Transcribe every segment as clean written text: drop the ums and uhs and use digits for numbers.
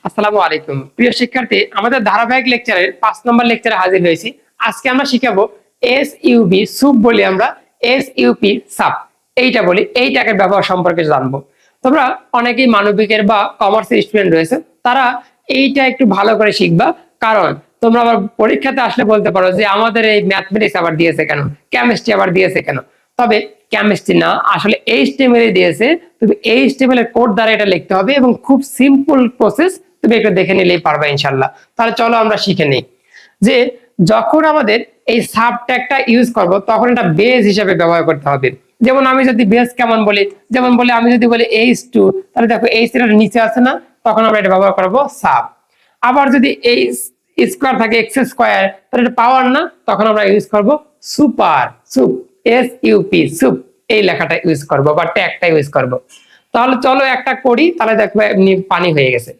আসসালামু আলাইকুম প্রিয় শিক্ষার্থী, আমাদের ধারাবাহিক লেকচারের 5 নম্বর লেকচারে হাজির হয়েছি। আজকে আমরা শিখাবো এসইউপি সুপ বলি আমরা এসইউপি সাব এইটা বলি, এই ট্যাগের ব্যবহার সম্পর্কে জানবো। তোমরা অনেকেই মানবিকের বা কমার্সের স্টুডেন্ট রয়েছে, তারা এইটা একটু ভালো করে শিখবা, কারণ তোমরা আবার পরীক্ষাতে আসলে বলতে পারো যে আমাদের এই ম্যাথমেটিক্স আবার দিয়েছে কেন, কেমিস্ট্রি আবার দিয়েছে কেন। তবে কেমিস্ট্রি না, আসলে এইচটিএমএল দিয়েছে। তুমি এইচটিএমএল এর কোড দ্বারা এটা লিখতে হবে এবং খুব সিম্পল প্রসেস, তুমি একটু দেখে নিলেই পারবা ইনশাআল্লাহ। তাহলে চলো আমরা শিখে নিই যে যখন আমাদের এই সাব ট্যাগটা ইউজ করব তখন এটা বেস হিসেবে ব্যবহার করতে হবে। যেমন আমি যদি বেস কেমন বলি, যেমন বলি আমি যদি বলি H2, তাহলে দেখো H এর নিচে আছে না, তখন আমরা এটা ব্যবহার করব সাব। আবার যদি এই স্কয়ার থাকে x স্কয়ার, তাহলে এটা পাওয়ার না, তখন আমরা ইউজ করব সুপার, সুপ এসইউপি সুপ, এই লেখাটা ইউজ করব বা ট্যাগটা ইউজ করব। তাহলে চলো একটা করি, তাহলে দেখবে এমনি পানি হয়ে গেছে।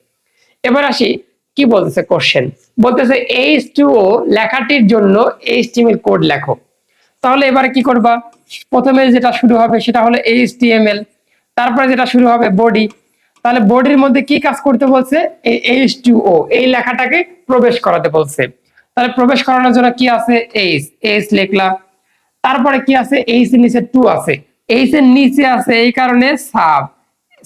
এবার আসি কি বলতেছে কোশ্চেন, বলতেছে H2O লেখাটির জন্য HTML কোড লেখো। তাহলে এবারে কি করবা, প্রথমে যেটা শুরু হবে সেটা হলো HTML, তারপরে যেটা শুরু হবে বডি। তাহলে বডির মধ্যে কি কাজ করতে বলছে, এই H2O এই লেখাটাকে প্রবেশ করাতে বলছে। তাহলে প্রবেশ করানোর জন্য কি আছে, H লিখলা। তারপরে কি আছে, H এর নিচে 2 আছে, H এর নিচে আছে এই কারণে সাব,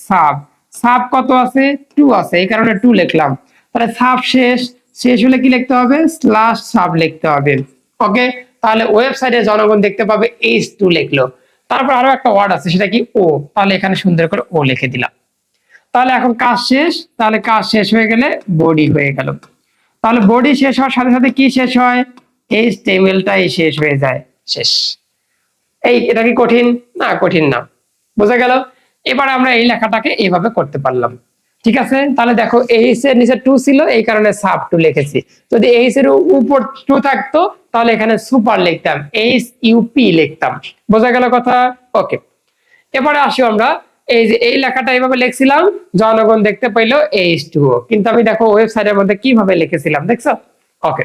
সাব সাব কত আছে, 2 আছে, এই কারণে 2 লিখলাম। তাহলে সাব শেষ, শেষ হলে কি লিখতে হবে, স্ল্যাশ সাব লিখতে হবে। ওকে, তাহলে ওয়েবসাইটে জনগণ দেখতে পাবে H2 লিখলো। তারপর আরো একটা ওয়ার্ড আছে, সেটা কি ও, তাহলে এখানে সুন্দর করে ও লিখে দিলাম। তাহলে এখন কাজ শেষ, তাহলে কাজ শেষ হয়ে গেলে বডি হয়ে গেল। তাহলে বডি শেষ হওয়ার সাথে সাথে কি শেষ হয়, HTML-টাই শেষ হয়ে যায়, শেষ। এটা কি কঠিন না? কঠিন না, বোঝা গেল। এবারে আমরা এই লেখাটাকে এইভাবে করতে পারলাম, ঠিক আছে। তাহলে দেখো H এর নিচে 2 ছিল, এই কারণে সাব 2 লিখেছি। যদি H এর উপর 2 থাকতো তাহলে এখানে সুপার লিখতাম, এসইউপি লিখতাম। বোঝা গেল কথা? ওকে, এবারে আসি আমরা এই যে এই লেখাটা এইভাবে লিখছিলাম, জনগণ দেখতে পাইলো H2O, কিন্তু আমি দেখো ওয়েবসাইটের মধ্যে কিভাবে লিখেছিলাম, দেখছো? ওকে,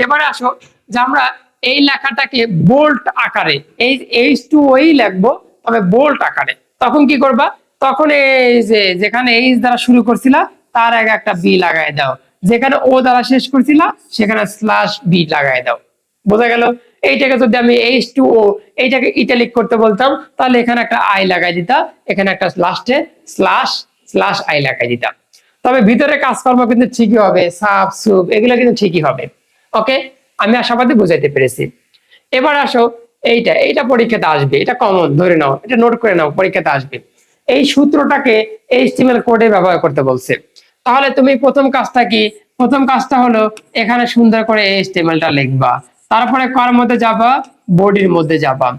এবারে আসো যে আমরা এই লেখাটাকে বোল্ড আকারে এই H2O লিখবো, তবে বোল্ড আকারে। তখন কি করবা, তখন এই যে যেখানে H দ্বারা শুরু করছিলা তার আগে একটা বি লাগাই দাও, যেখানে ও দ্বারা শেষ করছিলা সেখানে স্ল্যাশ বি লাগাই দাও। বোঝা গেল? এইটাকে যদি আমি H2O এইটাকে ইটালিক করতে বলতাম, তাহলে এখানে একটা আই লাগাই দিতাম, এখানে একটা লাস্টে স্ল্যাশ স্ল্যাশ আই লাগাই দিতাম। তবে ভিতরে কাজকর্ম কিন্তু ঠিকই হবে, সাব সুপ এগুলো কিন্তু ঠিকই হবে। ওকে, আমি আশাবাদী বুঝাইতে পেরেছি। এবার আসো এইটা পরীক্ষাতে আসবে, এটা কমন ধরে নাও, এটা নোট করে নাও, পরীক্ষাতে আসবে। এই সূত্রটাকে HTML কোডে ব্যবহার করতে বলছে। তাহলে তুমি প্রথম কাজটা কি, প্রথম কাজটা হলো এখানে সুন্দর করে HTML-টা লিখবা। তারপরে কার মধ্যে যাবা, বডির মধ্যে যাবা।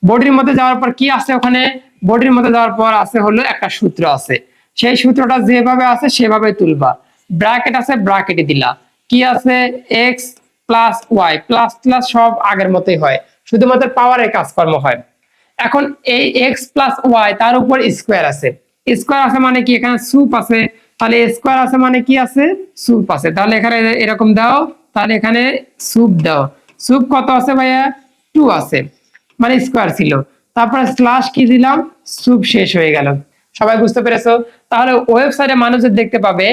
বডির মধ্যে যাওয়ার পর কি আছে, ওখানে বডির মধ্যে যাওয়ার পর আছে হলো একটা সূত্র আছে, সেই সূত্রটা যেভাবে আছে সেভাবে তুলবা। ব্র্যাকেট আছে, ব্র্যাকেটে দিলা। কি আছে, x plus y plus plus সব আগের মতোই হয়, শুধুমাত্র পাওয়ারের কাজকর্ম হয়। এখন এই x প্লাস ওয়াই তার উপর স্কোয়ার আছে, স্কোয়ার আছে মানে কি, এখানে সুপ আছে, তাহলে স্কোয়ার আছে মানে কি আছে, সুপ আছে। তাহলে এখানে এরকম দাও, তাহলে এখানে সুপ দাও। সুপ কত আছে ভাইয়া, 2 আছে, মানে স্কোয়ার ছিল। তারপরে স্ল্যাশ কি দিলাম, সুপ শেষ হয়ে গেল। সবাই বুঝতে পেরেছো? তাহলে ওয়েবসাইটে মানুষ দেখতে পাবে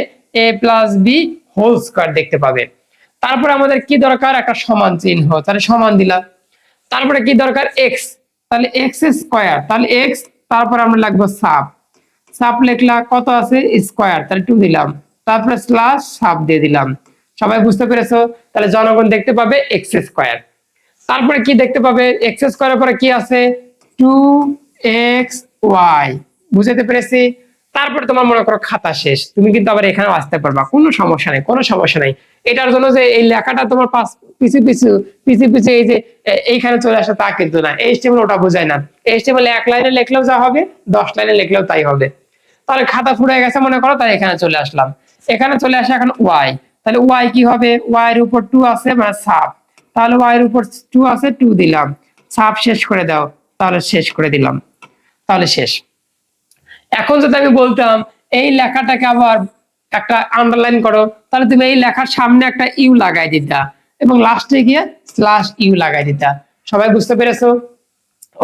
a plus b whole square দেখতে পাবে। তারপরে আমাদের কি দরকার, একটা সমান চিহ্ন, তাহলে সমান দিলাম। তারপরে কি দরকার, x, তাহলে x স্কয়ার, তাহলে x, তারপর আমরা লিখবো সাব, সাব লিখলা, কত আছে স্কয়ার, তাহলে 2 দিলাম, তারপরে স্ল্যাশ সাব দিয়ে দিলাম। সবাই বুঝতে পেরেছো? তাহলে জনগণ দেখতে পাবে x স্কয়ার। তারপরে কি দেখতে পাবে, x স্কয়ারের পরে কি আছে, 2xy। বুঝতে পেরেছি? তারপরে তোমার মনে করো খাতা শেষ, তুমি কিন্তু আবার এখানে আসতে পারবা, কোনো সমস্যা নেই, কোনো সমস্যা নেই। এটার জন্য যে এই লেখাটা তোমার পিছু পিছু পিছু পিছু এই যে এইখানে চলে আসে তা কিন্তু না, HTML ওটা বোঝায় না। HTML 1 লাইনে লিখলেও যা হবে, 10 লাইনে লিখলেও তাই হবে। তাহলে খাতা ফুরিয়ে গেছে মনে করো, তাই এখানে চলে আসলাম। এখানে চলে আসে এখন y, তাহলে y কি হবে, y এর উপর 2 আছে মানে সাব, তাহলে y এর উপর 2 আছে, 2 দিলাম, সাব শেষ করে দাও, তাহলে শেষ করে দিলাম, তাহলে শেষ। এখন যদি আমি বলতাম এই লেখাটাকে আবার একটা আন্ডারলাইন করো, তাহলে তুমি এই লেখার সামনে একটা ইউ লাগাই দিতা এবং লাস্টে গিয়ে স্ল্যাশ ইউ লাগাই দিতা। সবাই বুঝতে পেরেছো?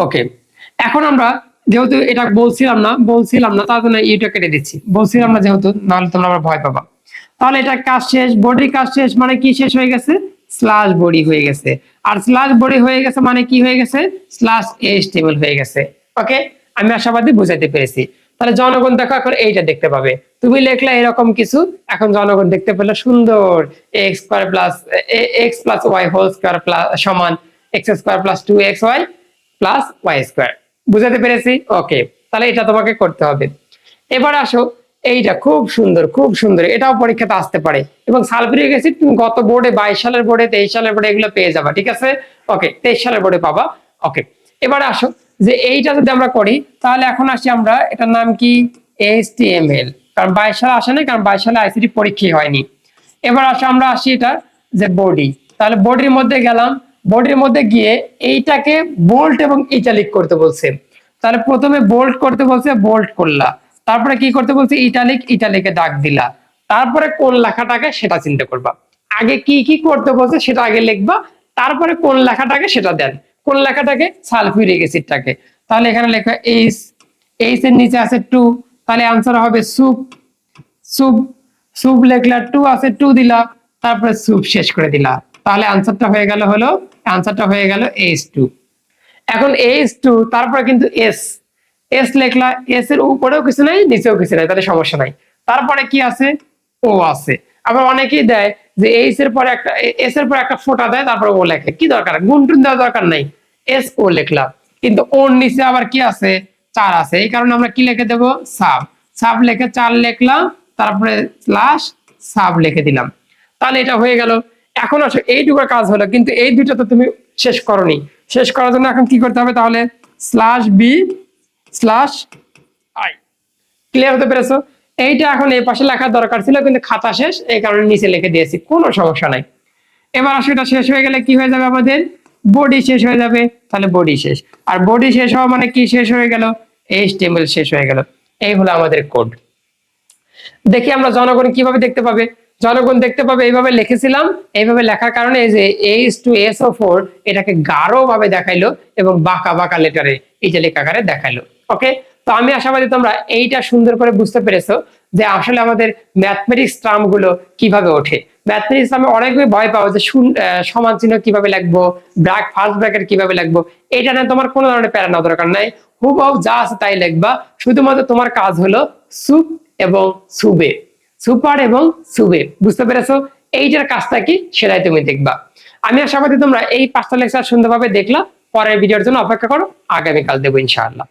ওকে, এখন আমরা যেহেতু এটা বলছিলাম না তার জন্য ইউটা কেটে দিচ্ছি, বলছিলাম না যেহেতু, নাহলে তোমরা আবার ভয় পাবা। তাহলে এটা কাজ শেষ, বডির কাজ শেষ, মানে কি শেষ হয়ে গেছে, স্ল্যাশ বডি হয়ে গেছে। আর স্ল্যাশ বডি হয়ে গেছে মানে কি হয়ে গেছে, স্ল্যাশ এইচটিএমএল হয়ে গেছে। ওকে, আমি আশাবাদী বুঝাইতে পেরেছি। তাহলে জনগণ দেখো এখন এইটা দেখতে পাবে, তুমি লিখলে এরকম কিছু, এখন জনগণ দেখতে পেলো সুন্দর x square plus x plus y whole square plus সমান x square plus 2xy plus y square. বুঝাতে পেরেছি? ওকে, তাহলে এটা তোমাকে করতে হবে। এবার আসো, এইটা খুব সুন্দর, খুব সুন্দর, এটাও পরীক্ষাতে আসতে পারে। এবং সালফিউরিক অ্যাসিড তুমি গত বোর্ডে 22 সালের বোর্ডে 23 সালের বোর্ডে এগুলো পেয়ে যাবা, ঠিক আছে? ওকে, 23 সালের বোর্ডে পাবা। ওকে, এবার আসো যে এইটা যদি আমরা করি, তাহলে এখন আসি আমরা, এটার নাম কি, এইচটিএমএল, কারণ 22 সালে আসে না, কারণ 22 সালে আইসিটি পরীক্ষাই হয়নি। এবার আসো আমরা আসি এটা যে বডি, তাহলে বডির মধ্যে গেলাম, বডির মধ্যে গিয়ে এইটাকে বোল্ট এবং ইটালিক করতে বলছে। তাহলে প্রথমে বোল্ট করতে বলছে, বোল্ট করলা, তারপরে কি করতে বলছে, ইটালিক, ইটালিকে দাগ দিলা, তারপরে কোন লেখাটাকে সেটা চিন্তা করবা। আগে কি কি করতে বলছে সেটা আগে লিখবা, তারপরে কোন লেখাটাকে সেটা দেন। কোন লেখাটাকে, সালফিউরিক অ্যাসিডটাকে। তাহলে এখানে লেখা এইচ, এইচ এর নিচে আছে 2, তাহলে आंसर হবে সুপ, সুপ, সুপ লেখলা, 2 আছে 2 দিলা, তারপরে সুপ শেষ করে দিলা, তাহলে आंसरটা হয়ে গেল, आंसरটা হয়ে গেল H2। এখন H2 তারপরে কিন্তু এস লেখলা, এস এর উপরেও কিছু নাই নিচেও কিছু নাই, তাহলে সমস্যা নাই। তারপরে কি আছে, ও আছে। আবার অনেকেই দেয় যে এইচ এর পরে একটা, এস এর পরে একটা ফোঁটা দেয়, তারপরে ও লেখে, কি দরকার, গুণটুন দেওয়ার দরকার নাই, এস ও লেখলা। কিন্তু ওর নিচে আবার কি আছে, 4 আছে, এই কারণে আমরা কি লিখে দেব, সাব, সাব লিখে 4 লিখলাম, তারপরে স্ল্যাশ সাব লিখে দিলাম, তাহলে এটা হয়ে গেল। এখন আসো এইটুকুর কাজ হলো, কিন্তু এই দুইটা তো তুমি শেষ করনি, শেষ করার জন্য এখন কি করতে হবে, তাহলে slash b slash i. Clear হতে পেরেছো? এইটা এখন এই পাশে লেখার দরকার ছিল, কিন্তু খাতা শেষ, এই কারণে নিচে লিখে দিয়েছি, কোনো সমস্যা নাই। এবার আসলে এটা শেষ হয়ে গেলে কি হয়ে যাবে, আমাদের বডি শেষ হয়ে যাবে, তাহলে বডি শেষ। আর বডি শেষ হওয়া মানে কি শেষ হয়ে গেল, এইচটিএমএল শেষ হয়ে গেল। এই হলো আমাদের কোড। দেখি আমরা জনগণ কিভাবে দেখতে পাবে, জনগণ দেখতে পাবে এইভাবে লিখেছিলাম, এইভাবে লেখার কারণে এই যে H2SO4 এটাকে গাঢ় ভাবে দেখাইলো এবং বাঁকা বাঁকা লেটারে ইটালিক আকারে দেখাইলো। ওকে, তো আমি আশাবাদী তোমরা এইটা সুন্দর করে বুঝতে পেরেছো যে আসলে আমাদের ম্যাথমেটিক্স টার্ম গুলো কিভাবে ওঠে। ম্যাথমেটিক্স আমি অনেকভাবে ভয় পাবো যে সমান চিহ্ন কিভাবে লিখবো, ফার্স্ট ব্র্যাকেট কিভাবে লিখবো, এটা নিয়ে তোমার কোনো ধরনের প্যারা নেওয়ার দরকার নাই, হুবহু যা আছে তাই লিখবা। শুধুমাত্র তোমার কাজ হলো সুপ এবং সুবে, সুপার এবং সুবে, বুঝতে পেরেছো? এইটার কাজটা কি সেটাই তুমি দেখবা। আমি আশাবাদী তোমরা এই 5টা লেকচার সুন্দরভাবে দেখলা। পরের ভিডিওর জন্য অপেক্ষা করো, আগামীকাল দেবো ইনশাআল্লাহ।